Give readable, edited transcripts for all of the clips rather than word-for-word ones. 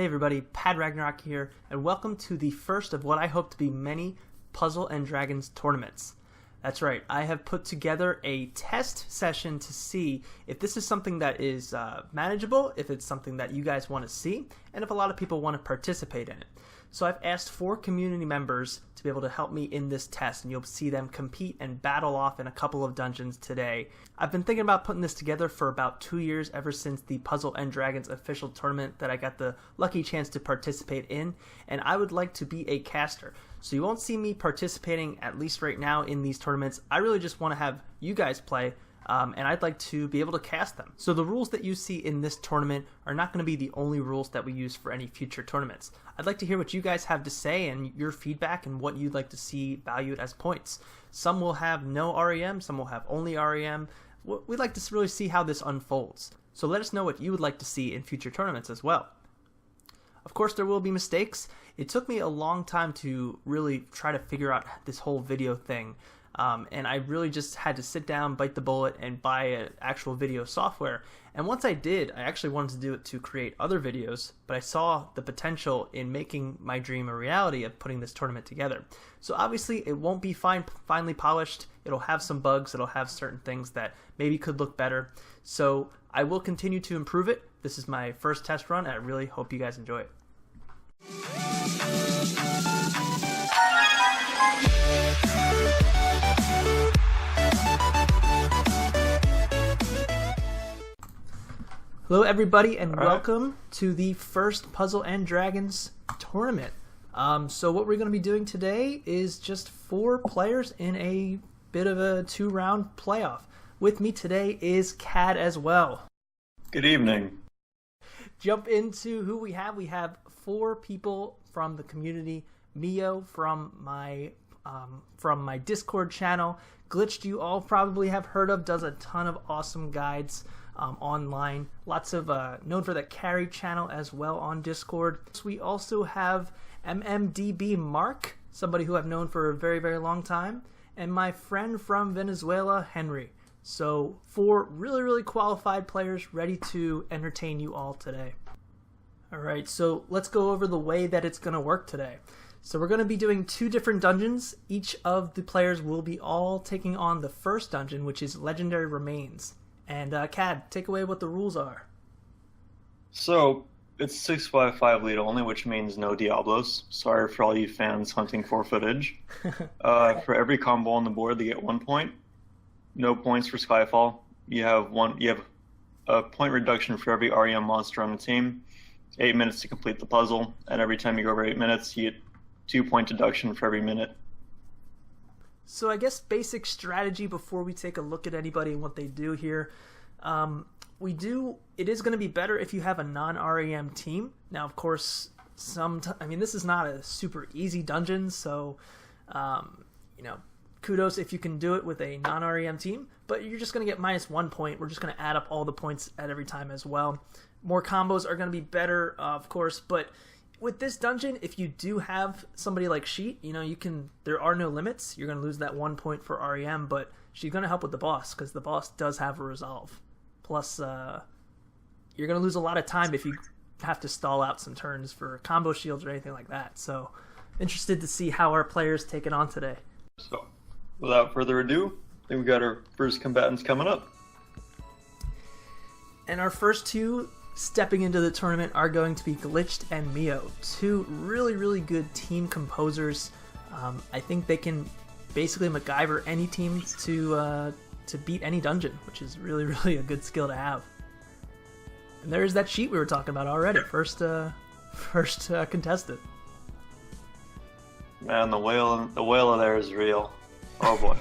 Hey everybody, Pad Ragnarok here, and welcome to the first of what I hope to be many Puzzle and Dragons tournaments. That's right, I have put together a test session to see if this is something that is manageable, if it's something that you guys want to see, and if a lot of people want to participate in it. So I've asked 4 community members to be able to help me in this test, and you'll see them compete and battle off in a couple of dungeons today. I've been thinking about putting this together for about 2 years, ever since the Puzzle and Dragons official tournament that I got the lucky chance to participate in, and I would like to be a caster. So you won't see me participating, at least right now, in these tournaments. I really just want to have you guys play, and I'd like to be able to cast them. So the rules that you see in this tournament are not going to be the only rules that we use for any future tournaments. I'd like to hear what you guys have to say and your feedback and what you'd like to see valued as points. Some will have no R.E.M, some will have only R.E.M. We'd like to really see how this unfolds. So let us know what you would like to see in future tournaments as well. Of course, there will be mistakes. It took me a long time to really try to figure out this whole video thing. And I really just had to sit down, bite the bullet, and buy an actual video software. And once I did, I actually wanted to do it to create other videos, but I saw the potential in making my dream a reality of putting this tournament together. So obviously it won't be finely polished. It'll have some bugs. It'll have certain things that maybe could look better. So I will continue to improve it. This is my first test run, and I really hope you guys enjoy it. Hello everybody, and welcome to the first Puzzle and Dragons tournament. So what we're going to be doing today is just 4 players in a bit of a 2-round playoff. With me today is Cad as well. Good evening. Jump into who we have. We have 4 people from the community. MEO from my Discord channel. Glitched, you all probably have heard of, does a ton of awesome guides online. Lots of known for the carry channel as well on Discord. So we also have MMDB Marq, somebody who I've known for a very, very long time, and my friend from Venezuela, Henry. So 4 really, really qualified players ready to entertain you all today. Alright, so let's go over the way that it's going to work today. So we're going to be doing 2 different dungeons. Each of the players will be all taking on the first dungeon, which is Legendary Remains. And Cad, take away what the rules are. So, it's 655 lead only, which means no Diablos. Sorry for all you fans hunting for footage. For every combo on the board, they get 1 point. No points for Skyfall. You have a point reduction for every R.E.M monster on the team. 8 minutes to complete the puzzle, and every time you go over 8 minutes, you get 2-point deduction for every minute. So I guess basic strategy before we take a look at anybody and what they do here. It is going to be better if you have a non-R.E.M team. Now, of course, this is not a super easy dungeon, so kudos if you can do it with a non-R.E.M team, but you're just going to get -1 point. We're just going to add up all the points at every time as well. More combos are going to be better, of course, but with this dungeon, if you do have somebody like Sheet, there are no limits. You're going to lose that 1 point for R.E.M, but she's going to help with the boss, because the boss does have a resolve. Plus, you're going to lose a lot of time if you have to stall out some turns for combo shields or anything like that. So, interested to see how our players take it on today. So, without further ado, I think we got our first combatants coming up. And our first 2 stepping into the tournament are going to be Glitched and MEO, 2 really, really good team composers. I think they can basically MacGyver any team to beat any dungeon, which is really, really a good skill to have. And there's that Sheet we were talking about already, first contestant. Man, the whale there is real. Oh boy.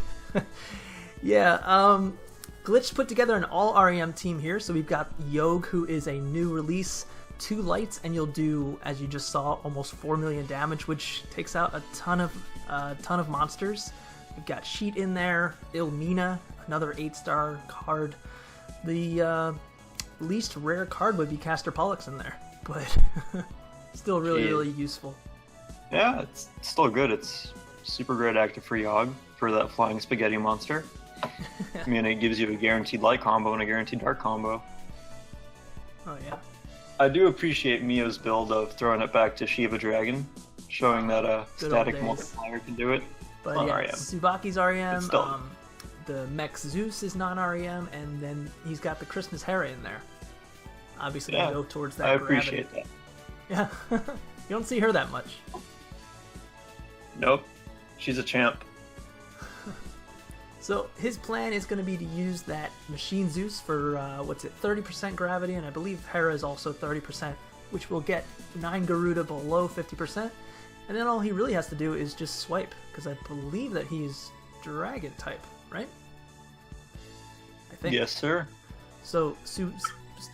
Yeah. Glitch put together an all R.E.M team here, so we've got Yogg, who is a new release, 2 lights, and you'll do, as you just saw, almost 4 million damage, which takes out a ton of monsters. We've got Sheet in there, Ilmina, another 8-star card. The least rare card would be Caster Pollux in there, but still really, really useful. Yeah, it's still good. It's super great active for Yogg, for that flying spaghetti monster. I mean, it gives you a guaranteed light combo and a guaranteed dark combo. Oh yeah. I do appreciate Mio's build of throwing it back to Shiva Dragon, showing that a Good old static days. multiplier can do it. But on yeah, R.E.M. Tsubaki's R.E.M. It's still- The Mech Zeus is non-R.E.M. and then he's got the Christmas Hera in there. Obviously, Yeah, they go towards that I gravity. appreciate that. Yeah, you don't see her that much. Nope, she's a champ. So his plan is going to be to use that Machine Zeus for, 30% gravity, and I believe Hera is also 30%, which will get 9 Garuda below 50%. And then all he really has to do is just swipe, because I believe that he's Dragon type, right? I think. Yes, sir. So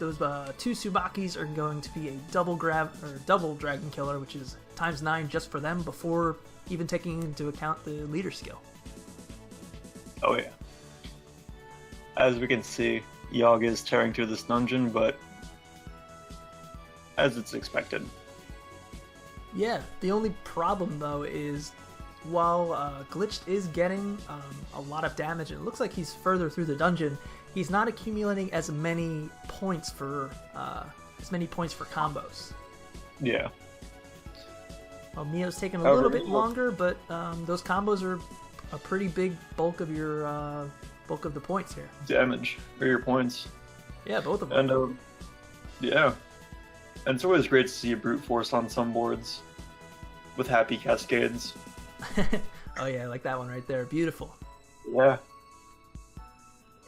those 2 Tsubakis are going to be a double Dragon Killer, which is times 9 just for them before even taking into account the leader skill. Oh yeah. As we can see, Yogg is tearing through this dungeon, but as it's expected. Yeah, the only problem though is while Glitched is getting a lot of damage, and it looks like he's further through the dungeon, he's not accumulating as many points for combos. Yeah. Well, Meo's taking a However, little bit longer, but those combos are a pretty big bulk of your the points here. Damage for your points. Yeah, both of them. And yeah. And it's always great to see a brute force on some boards with happy cascades. Oh yeah, I like that one right there. Beautiful. Yeah.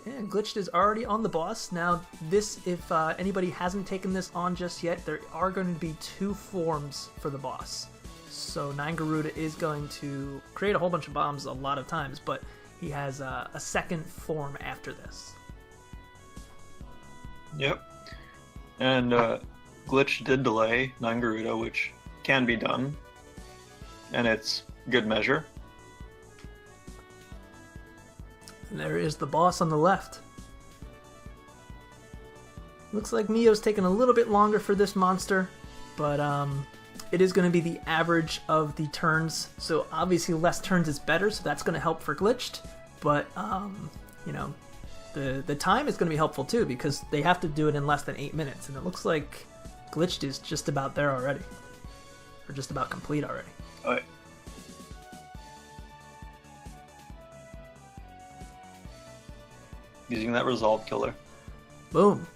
And Glitched is already on the boss. Now, this, if anybody hasn't taken this on just yet, there are going to be 2 forms for the boss. So 9 Garuda is going to create a whole bunch of bombs a lot of times, but he has a second form after this. Yep. And Glitch did delay 9 Garuda, which can be done. And it's good measure. And there is the boss on the left. Looks like Meo's taking a little bit longer for this monster, but it is going to be the average of the turns. So obviously less turns is better, so that's going to help for Glitched. But, you know, the time is going to be helpful too, because they have to do it in less than 8 minutes. And it looks like Glitched is just about there already. Or just about complete already. Oh, yeah. Using that resolve killer. Boom.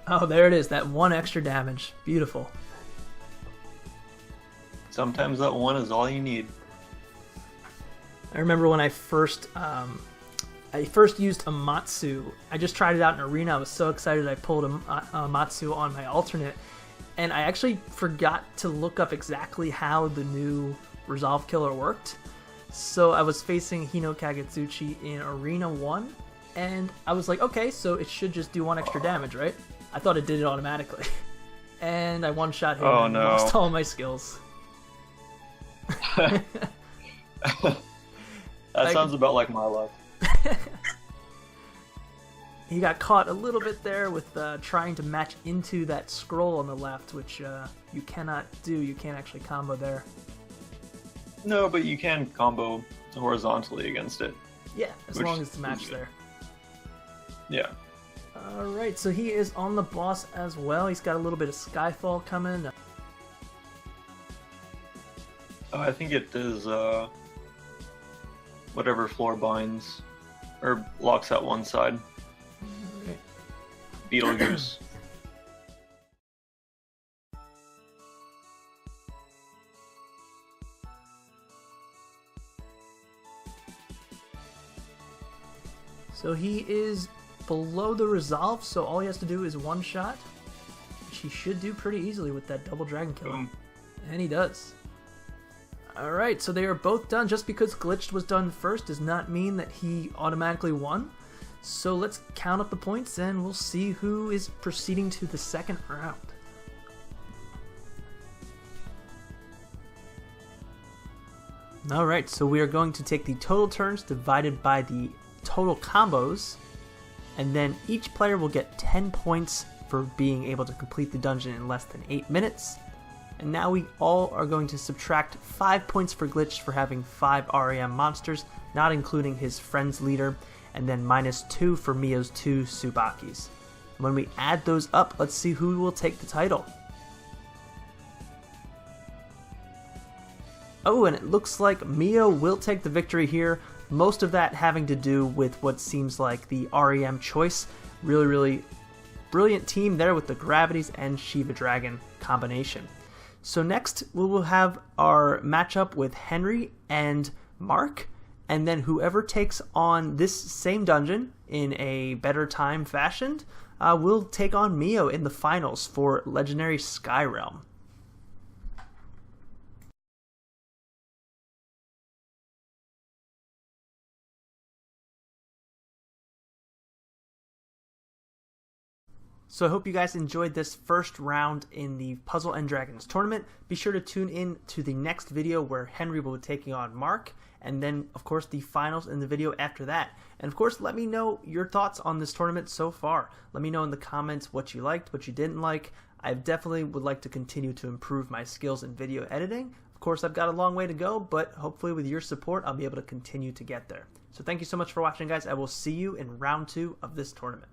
Oh, there it is. That 1 extra damage. Beautiful. Sometimes that 1 is all you need. I remember when I first used a Matsu. I just tried it out in Arena. I was so excited I pulled a Matsu on my alternate, and I actually forgot to look up exactly how the new Resolve Killer worked. So I was facing Hino Kagetsuchi in Arena 1, and I was like, okay, so it should just do 1 extra damage, right? I thought it did it automatically. And I one-shot him and lost all my skills. That sounds about like my luck. He got caught a little bit there with trying to match into that scroll on the left, which you cannot do. You can't actually combo there. No, but you can combo horizontally against it. Yeah, as long as it's matched there. Yeah. Alright, so he is on the boss as well. He's got a little bit of Skyfall coming. Oh, I think it is whatever floor binds or locks out one side. Okay. Beetlejuice. So he is below the resolve, so all he has to do is one shot, which he should do pretty easily with that double dragon killer. Boom. And he does. Alright, so they are both done. Just because Glitched was done first does not mean that he automatically won. So let's count up the points and we'll see who is proceeding to the second round. Alright, so we are going to take the total turns divided by the total combos, and then each player will get 10 points for being able to complete the dungeon in less than 8 minutes. And now we all are going to subtract 5 points for Glitch for having 5 R.E.M monsters, not including his friend's leader, and then -2 for Meo's 2 Tsubakis. When we add those up, let's see who will take the title. Oh, and it looks like MEO will take the victory here. Most of that having to do with what seems like the R.E.M choice. Really brilliant team there with the Gravities and Shiva Dragon combination. So next we will have our matchup with Henry and Marq, and then whoever takes on this same dungeon in a better time fashioned will take on MEO in the finals for Legendary Sky Realm. So I hope you guys enjoyed this first round in the Puzzle and Dragons tournament. Be sure to tune in to the next video where Henry will be taking on Marq, and then of course the finals in the video after that. And of course, let me know your thoughts on this tournament so far. Let me know in the comments what you liked, what you didn't like. I definitely would like to continue to improve my skills in video editing. Of course, I've got a long way to go, but hopefully with your support, I'll be able to continue to get there. So thank you so much for watching, guys. I will see you in round 2 of this tournament.